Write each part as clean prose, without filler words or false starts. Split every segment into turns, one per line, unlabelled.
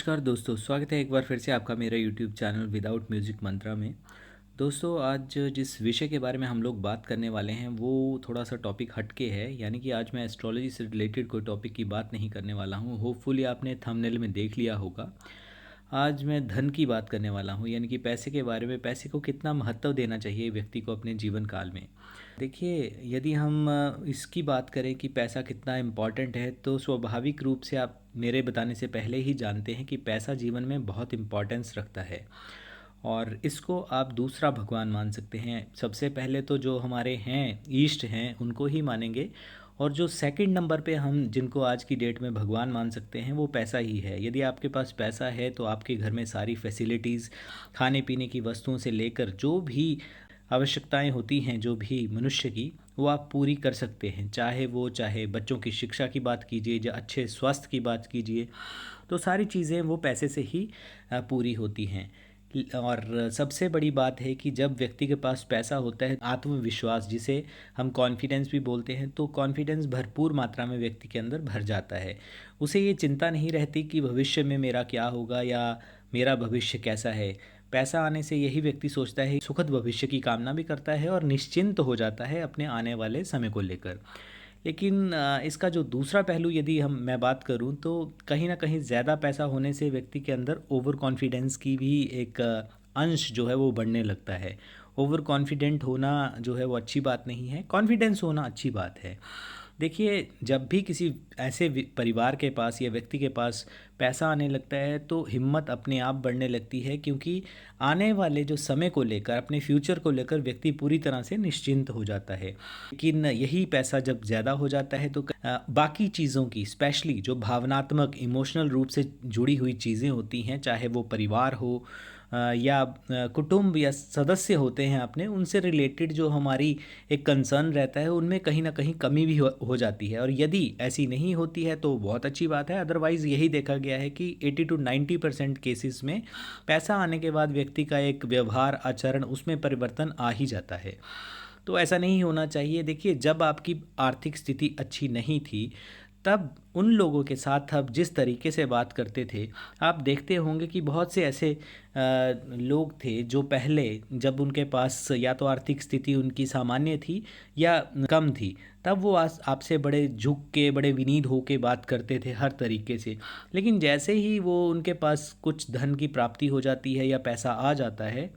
नमस्कार दोस्तों, स्वागत है एक बार फिर से आपका मेरा यूट्यूब चैनल विदाउट म्यूज़िक मंत्रा में। दोस्तों, आज जिस विषय के बारे में हम लोग बात करने वाले हैं वो थोड़ा सा टॉपिक हटके है। यानी कि आज मैं एस्ट्रोलॉजी से रिलेटेड कोई टॉपिक की बात नहीं करने वाला हूँ। होपफुली आपने थंबनेल में देख लिया होगा। आज मैं धन की बात करने वाला हूँ, यानी कि पैसे के बारे में। पैसे को कितना महत्व देना चाहिए व्यक्ति को अपने जीवन काल में। देखिए, यदि हम इसकी बात करें कि पैसा कितना इम्पॉर्टेंट है, तो स्वाभाविक रूप से आप मेरे बताने से पहले ही जानते हैं कि पैसा जीवन में बहुत इम्पॉर्टेंस रखता है। और इसको आप दूसरा भगवान मान सकते हैं। सबसे पहले तो जो हमारे हैं ईष्ट हैं उनको ही मानेंगे, और जो सेकंड नंबर पे हम जिनको आज की डेट में भगवान मान सकते हैं वो पैसा ही है। यदि आपके पास पैसा है तो आपके घर में सारी फैसिलिटीज़, खाने पीने की वस्तुओं से लेकर जो भी आवश्यकताएं होती हैं जो भी मनुष्य की, वो आप पूरी कर सकते हैं। चाहे बच्चों की शिक्षा की बात कीजिए या अच्छे स्वास्थ्य की बात कीजिए, तो सारी चीज़ें वो पैसे से ही पूरी होती हैं। और सबसे बड़ी बात है कि जब व्यक्ति के पास पैसा होता है, आत्मविश्वास जिसे हम कॉन्फिडेंस भी बोलते हैं, तो कॉन्फिडेंस भरपूर मात्रा में व्यक्ति के अंदर भर जाता है। उसे ये चिंता नहीं रहती कि भविष्य में मेरा क्या होगा या मेरा भविष्य कैसा है। पैसा आने से यही व्यक्ति सोचता है, सुखद भविष्य की कामना भी करता है और निश्चिंत हो जाता है अपने आने वाले समय को लेकर। लेकिन इसका जो दूसरा पहलू यदि मैं बात करूं, तो कहीं ना कहीं ज़्यादा पैसा होने से व्यक्ति के अंदर ओवर कॉन्फिडेंस की भी एक अंश जो है वो बढ़ने लगता है। ओवर कॉन्फिडेंट होना जो है वो अच्छी बात नहीं है, कॉन्फिडेंस होना अच्छी बात है। देखिए, जब भी किसी ऐसे परिवार के पास या व्यक्ति के पास पैसा आने लगता है तो हिम्मत अपने आप बढ़ने लगती है, क्योंकि आने वाले जो समय को लेकर, अपने फ्यूचर को लेकर व्यक्ति पूरी तरह से निश्चिंत हो जाता है। लेकिन यही पैसा जब ज़्यादा हो जाता है तो बाकी चीज़ों की, स्पेशली जो भावनात्मक इमोशनल रूप से जुड़ी हुई चीज़ें होती हैं, चाहे वो परिवार हो या कुटुंब या सदस्य होते हैं अपने, उनसे रिलेटेड जो हमारी एक कंसर्न रहता है, उनमें कहीं ना कहीं कमी भी हो जाती है। और यदि ऐसी नहीं होती है तो बहुत अच्छी बात है। अदरवाइज़ यही देखा गया है कि 80 to 90% केसेस में पैसा आने के बाद व्यक्ति का एक व्यवहार, आचरण, उसमें परिवर्तन आ ही जाता है। तो ऐसा नहीं होना चाहिए। देखिए, जब आपकी आर्थिक स्थिति अच्छी नहीं थी, तब उन लोगों के साथ आप जिस तरीके से बात करते थे, आप देखते होंगे कि बहुत से ऐसे लोग थे जो पहले, जब उनके पास या तो आर्थिक स्थिति उनकी सामान्य थी या कम थी, तब वो आपसे बड़े झुक के, बड़े विनीत होके बात करते थे हर तरीके से। लेकिन जैसे ही वो उनके पास कुछ धन की प्राप्ति हो जाती है या पैसा आ जाता है,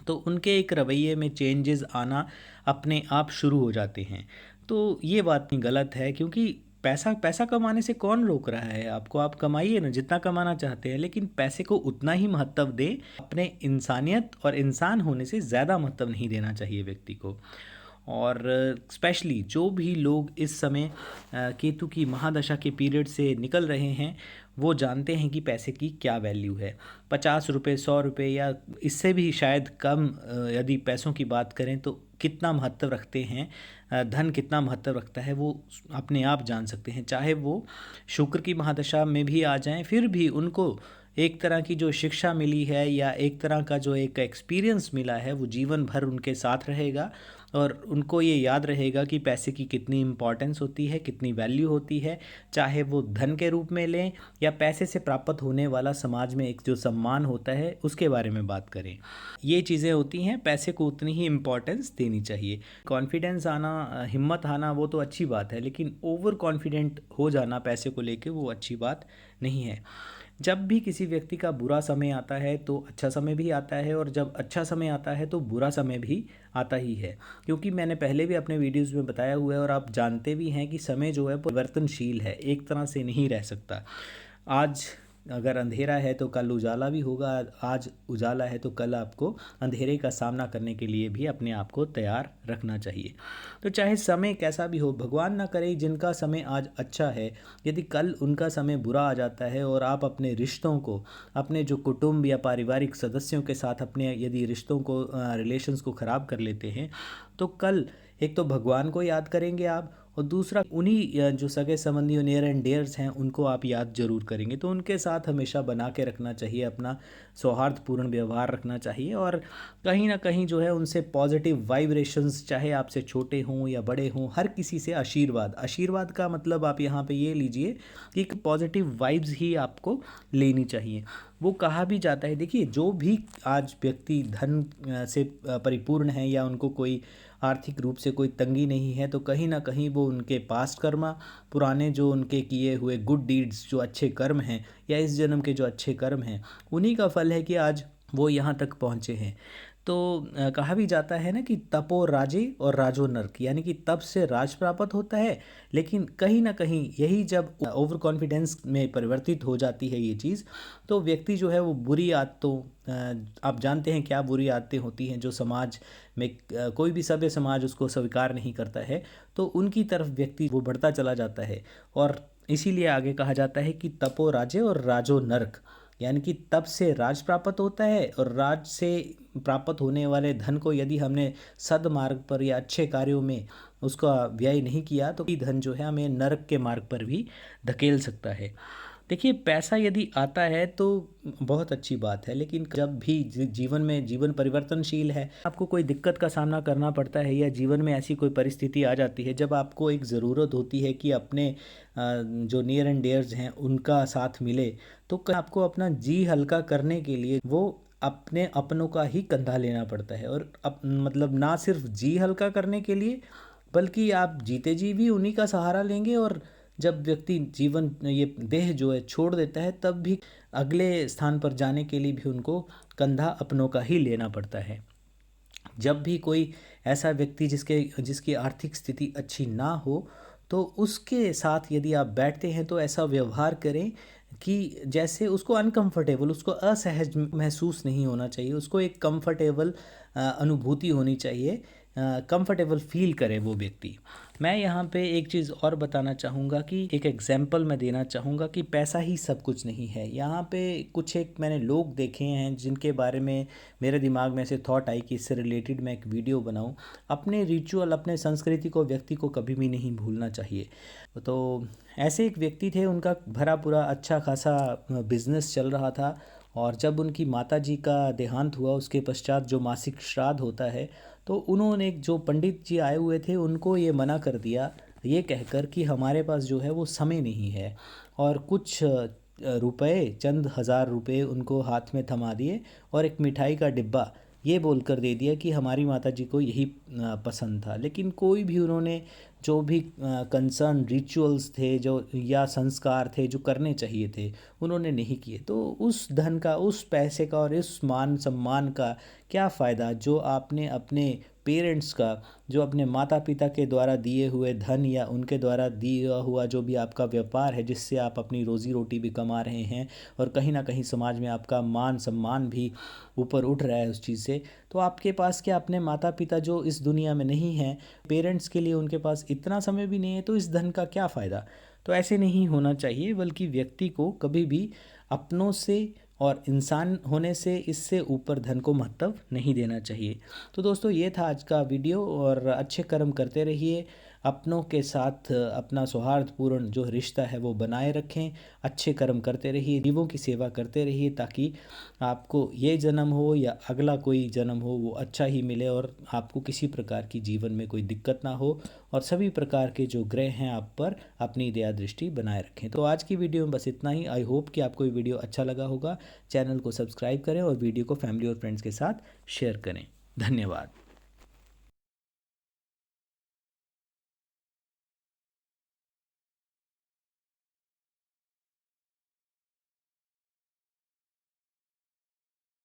तो उनके एक रवैये में चेंजेस आना अपने आप शुरू हो जाते हैं। तो ये बात नहीं, गलत है, क्योंकि पैसा पैसा कमाने से कौन रोक रहा है आपको? आप कमाइए ना जितना कमाना चाहते हैं, लेकिन पैसे को उतना ही महत्व दें। अपने इंसानियत और इंसान होने से ज़्यादा महत्व नहीं देना चाहिए व्यक्ति को। और स्पेशली जो भी लोग इस समय केतु की महादशा के पीरियड से निकल रहे हैं, वो जानते हैं कि पैसे की क्या वैल्यू है। 50 रुपये, 100 रुपये या इससे भी शायद कम यदि पैसों की बात करें तो कितना महत्व रखते हैं, धन कितना महत्व रखता है, वो अपने आप जान सकते हैं। चाहे वो शुक्र की महादशा में भी आ जाएं, फिर भी उनको एक तरह की जो शिक्षा मिली है या एक तरह का जो एक एक्सपीरियंस मिला है, वो जीवन भर उनके साथ रहेगा। और उनको ये याद रहेगा कि पैसे की कितनी इम्पोर्टेंस होती है, कितनी वैल्यू होती है। चाहे वो धन के रूप में लें या पैसे से प्राप्त होने वाला समाज में एक जो सम्मान होता है उसके बारे में बात करें, ये चीज़ें होती हैं। पैसे को उतनी ही इम्पोर्टेंस देनी चाहिए। कॉन्फिडेंस आना, हिम्मत आना, वो तो अच्छी बात है, लेकिन ओवर कॉन्फिडेंट हो जाना पैसे को लेके वो अच्छी बात नहीं है। जब भी किसी व्यक्ति का बुरा समय आता है तो अच्छा समय भी आता है, और जब अच्छा समय आता है तो बुरा समय भी आता ही है। क्योंकि मैंने पहले भी अपने वीडियोज़ में बताया हुआ है, और आप जानते भी हैं कि समय जो है परिवर्तनशील है, एक तरह से नहीं रह सकता। आज अगर अंधेरा है तो कल उजाला भी होगा, आज उजाला है तो कल आपको अंधेरे का सामना करने के लिए भी अपने आप को तैयार रखना चाहिए। तो चाहे समय कैसा भी हो, भगवान ना करे जिनका समय आज अच्छा है, यदि कल उनका समय बुरा आ जाता है और आप अपने रिश्तों को, अपने जो कुटुंब या पारिवारिक सदस्यों के साथ अपने यदि रिश्तों को, रिलेशंस को ख़राब कर लेते हैं, तो कल एक तो भगवान को याद करेंगे आप, और दूसरा उन्हीं जो सगे संबंधी नियर एंड डियर्स हैं उनको आप याद जरूर करेंगे। तो उनके साथ हमेशा बना के रखना चाहिए, अपना सौहार्दपूर्ण व्यवहार रखना चाहिए और कहीं ना कहीं जो है उनसे पॉजिटिव वाइब्रेशंस, चाहे आपसे छोटे हों या बड़े हों, हर किसी से आशीर्वाद। आशीर्वाद का मतलब आप यहाँ पे ये लीजिए कि पॉजिटिव वाइब्स ही आपको लेनी चाहिए। वो कहा भी जाता है, देखिए जो भी आज व्यक्ति धन से परिपूर्ण है या उनको कोई आर्थिक रूप से कोई तंगी नहीं है, तो कहीं ना कहीं वो उनके पास्ट कर्मा, पुराने जो उनके किए हुए गुड डीड्स, जो अच्छे कर्म हैं या इस जन्म के जो अच्छे कर्म हैं, उन्हीं का फल है कि आज वो यहाँ तक पहुँचे हैं। तो कहा भी जाता है ना कि तपो राजे और राजो नर्क, यानी कि तप से राज प्राप्त होता है, लेकिन कहीं ना कहीं यही जब ओवर कॉन्फिडेंस में परिवर्तित हो जाती है ये चीज़, तो व्यक्ति जो है वो बुरी आदतों, आप जानते हैं क्या बुरी आदतें होती हैं जो समाज में कोई भी सभ्य समाज उसको स्वीकार नहीं करता है, तो उनकी तरफ व्यक्ति वो बढ़ता चला जाता है। और इसीलिए आगे कहा जाता है कि तपो राजे और राजो नर्क, यानी कि तप से राज प्राप्त होता है और राज से प्राप्त होने वाले धन को यदि हमने सदमार्ग पर या अच्छे कार्यों में उसका व्यय नहीं किया, तो ये धन जो है हमें नरक के मार्ग पर भी धकेल सकता है। देखिए पैसा यदि आता है तो बहुत अच्छी बात है, लेकिन जब भी जीवन में, जीवन परिवर्तनशील है, आपको कोई दिक्कत का सामना करना पड़ता है या जीवन में ऐसी कोई परिस्थिति आ जाती है जब आपको एक ज़रूरत होती है कि अपने जो नियर एंड डियर्स हैं उनका साथ मिले, तो आपको अपना जी हल्का करने के लिए वो अपने अपनों का ही कंधा लेना पड़ता है। और मतलब ना सिर्फ जी हल्का करने के लिए, बल्कि आप जीते जी भी उन्हीं का सहारा लेंगे, और जब व्यक्ति जीवन ये देह जो है छोड़ देता है, तब भी अगले स्थान पर जाने के लिए भी उनको कंधा अपनों का ही लेना पड़ता है। जब भी कोई ऐसा व्यक्ति जिसकी आर्थिक स्थिति अच्छी ना हो, तो उसके साथ यदि आप बैठते हैं तो ऐसा व्यवहार करें कि जैसे उसको अनकंफर्टेबल, उसको असहज महसूस नहीं होना चाहिए, उसको एक कंफर्टेबल अनुभूति होनी चाहिए, कंफर्टेबल फील करे वो व्यक्ति। मैं यहाँ पे एक चीज़ और बताना चाहूँगा कि एक एग्जांपल मैं देना चाहूँगा कि पैसा ही सब कुछ नहीं है। यहाँ पे कुछ एक मैंने लोग देखे हैं जिनके बारे में मेरे दिमाग में से थॉट आई कि इससे रिलेटेड मैं एक वीडियो बनाऊँ। अपने रिचुअल, अपने संस्कृति को व्यक्ति को कभी भी नहीं भूलना चाहिए। तो ऐसे एक व्यक्ति थे, उनका भरा पूरा अच्छा खासा बिजनेस चल रहा था, और जब उनकी माताजी का देहांत हुआ उसके पश्चात जो मासिक श्राद्ध होता है, तो उन्होंने, जो पंडित जी आए हुए थे, उनको ये मना कर दिया, ये कहकर कि हमारे पास जो है वो समय नहीं है, और कुछ रुपए, चंद हज़ार रुपए उनको हाथ में थमा दिए और एक मिठाई का डिब्बा ये बोलकर दे दिया कि हमारी माताजी को यही पसंद था। लेकिन कोई भी उन्होंने जो भी कंसर्न रिचुअल्स थे जो या संस्कार थे जो करने चाहिए थे, उन्होंने नहीं किए। तो उस धन का, उस पैसे का और इस मान सम्मान का क्या फ़ायदा जो आपने अपने पेरेंट्स का, जो अपने माता पिता के द्वारा दिए हुए धन या उनके द्वारा दिया हुआ जो भी आपका व्यापार है जिससे आप अपनी रोज़ी रोटी भी कमा रहे हैं और कहीं ना कहीं समाज में आपका मान सम्मान भी ऊपर उठ रहा है उस चीज़ से, तो आपके पास क्या, अपने माता पिता जो इस दुनिया में नहीं हैं, पेरेंट्स के लिए उनके पास इतना समय भी नहीं है, तो इस धन का क्या फ़ायदा। तो ऐसे नहीं होना चाहिए, बल्कि व्यक्ति को कभी भी अपनों से और इंसान होने से, इससे ऊपर धन को महत्व नहीं देना चाहिए। तो दोस्तों ये था आज का वीडियो, और अच्छे कर्म करते रहिए, अपनों के साथ अपना सौहार्दपूर्ण जो रिश्ता है वो बनाए रखें, अच्छे कर्म करते रहिए, जीवों की सेवा करते रहिए, ताकि आपको ये जन्म हो या अगला कोई जन्म हो वो अच्छा ही मिले और आपको किसी प्रकार की जीवन में कोई दिक्कत ना हो, और सभी प्रकार के जो ग्रह हैं आप पर अपनी दया दृष्टि बनाए रखें। तो आज की वीडियो में बस इतना ही। आई होप कि आपको ये वीडियो अच्छा लगा होगा। चैनल को सब्सक्राइब करें और वीडियो को फैमिली और फ्रेंड्स के साथ शेयर करें। धन्यवाद।